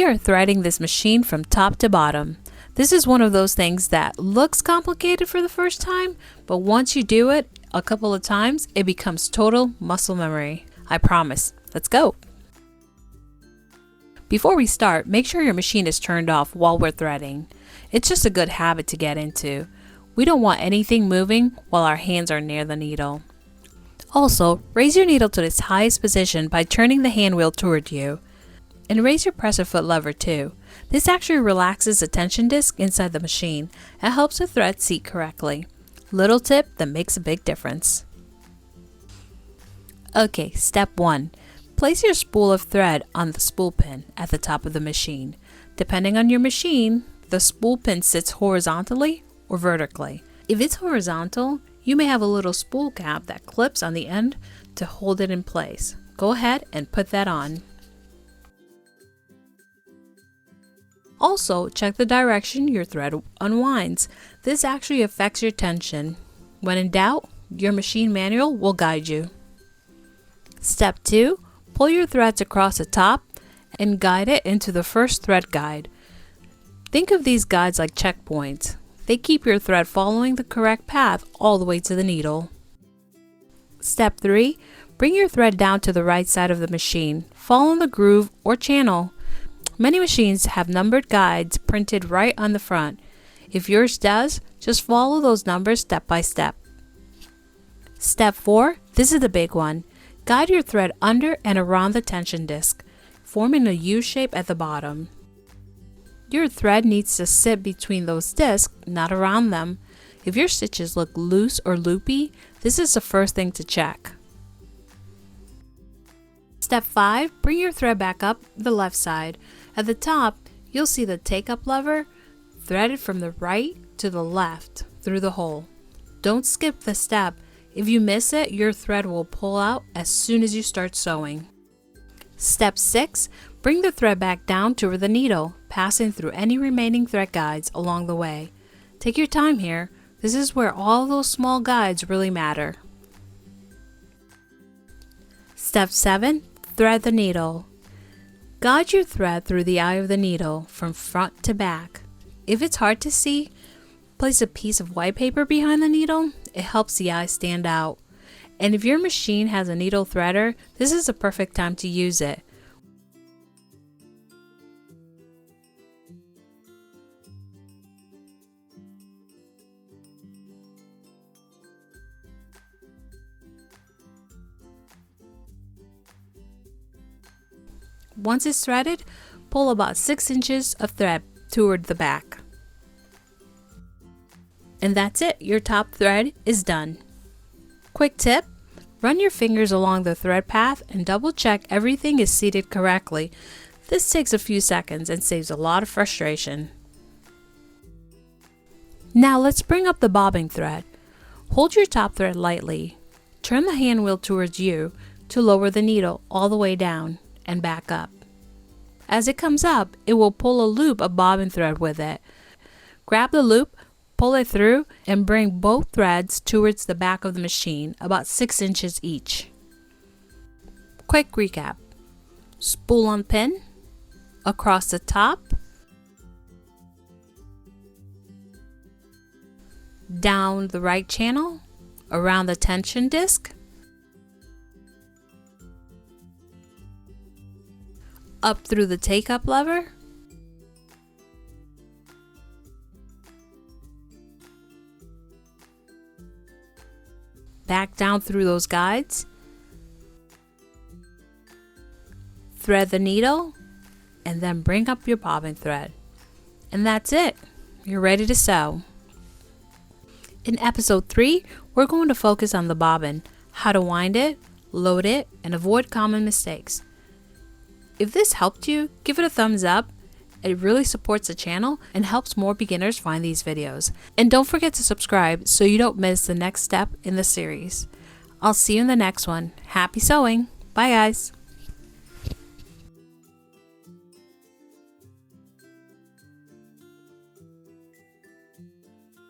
We are threading this machine from top to bottom. This is one of those things that looks complicated for the first time, but once you do it a couple of times, it becomes total muscle memory. I promise. Let's go. Before we start, make sure your machine is turned off while we're threading. It's just a good habit to get into. We don't want anything moving while our hands are near the needle. Also, raise your needle to its highest position by turning the hand wheel toward you. And raise your presser foot lever too. This actually relaxes the tension disc inside the machine and helps the thread seat correctly. Little tip that makes a big difference. Okay, step 1. Place your spool of thread on the spool pin at the top of the machine. Depending on your machine, the spool pin sits horizontally or vertically. If it's horizontal, you may have a little spool cap that clips on the end to hold it in place. Go ahead and put that on. Also, check the direction your thread unwinds. This actually affects your tension. When in doubt, your machine manual will guide you. Step 2. Pull your threads across the top and guide it into the first thread guide. Think of these guides like checkpoints. They keep your thread following the correct path all the way to the needle. Step 3. Bring your thread down to the right side of the machine. Follow the groove or channel. Many machines have numbered guides printed right on the front. If yours does, just follow those numbers step by step. Step 4. This is the big one. Guide your thread under and around the tension disc, forming a U shape at the bottom. Your thread needs to sit between those discs, not around them. If your stitches look loose or loopy, this is the first thing to check. Step 5. Bring your thread back up the left side. At the top, you'll see the take-up lever threaded from the right to the left through the hole. Don't skip the step. If you miss it, your thread will pull out as soon as you start sewing. Step 6. Bring the thread back down toward the needle, passing through any remaining thread guides along the way. Take your time here. This is where all those small guides really matter. Step 7. Thread the needle. Guide your thread through the eye of the needle from front to back. If it's hard to see, place a piece of white paper behind the needle. It helps the eye stand out. And if your machine has a needle threader, this is the perfect time to use it. Once it's threaded, pull about 6 inches of thread toward the back. And that's it, your top thread is done. Quick tip, run your fingers along the thread path and double check everything is seated correctly. This takes a few seconds and saves a lot of frustration. Now let's bring up the bobbin thread. Hold your top thread lightly. Turn the hand wheel towards you to lower the needle all the way down and back up. As it comes up, it will pull a loop of bobbin thread with it. Grab the loop, pull it through, and bring both threads towards the back of the machine, about 6 inches each. Quick recap. Spool on pin, across the top, down the right channel, around the tension disc, up through the take-up lever, back down through those guides, thread the needle, and then bring up your bobbin thread. And that's it. You're ready to sew. In episode 3, we're going to focus on the bobbin, how to wind it, load it, and avoid common mistakes. If this helped you, give it a thumbs up. It really supports the channel and helps more beginners find these videos. And don't forget to subscribe so you don't miss the next step in the series. I'll see you in the next one. Happy sewing! Bye guys!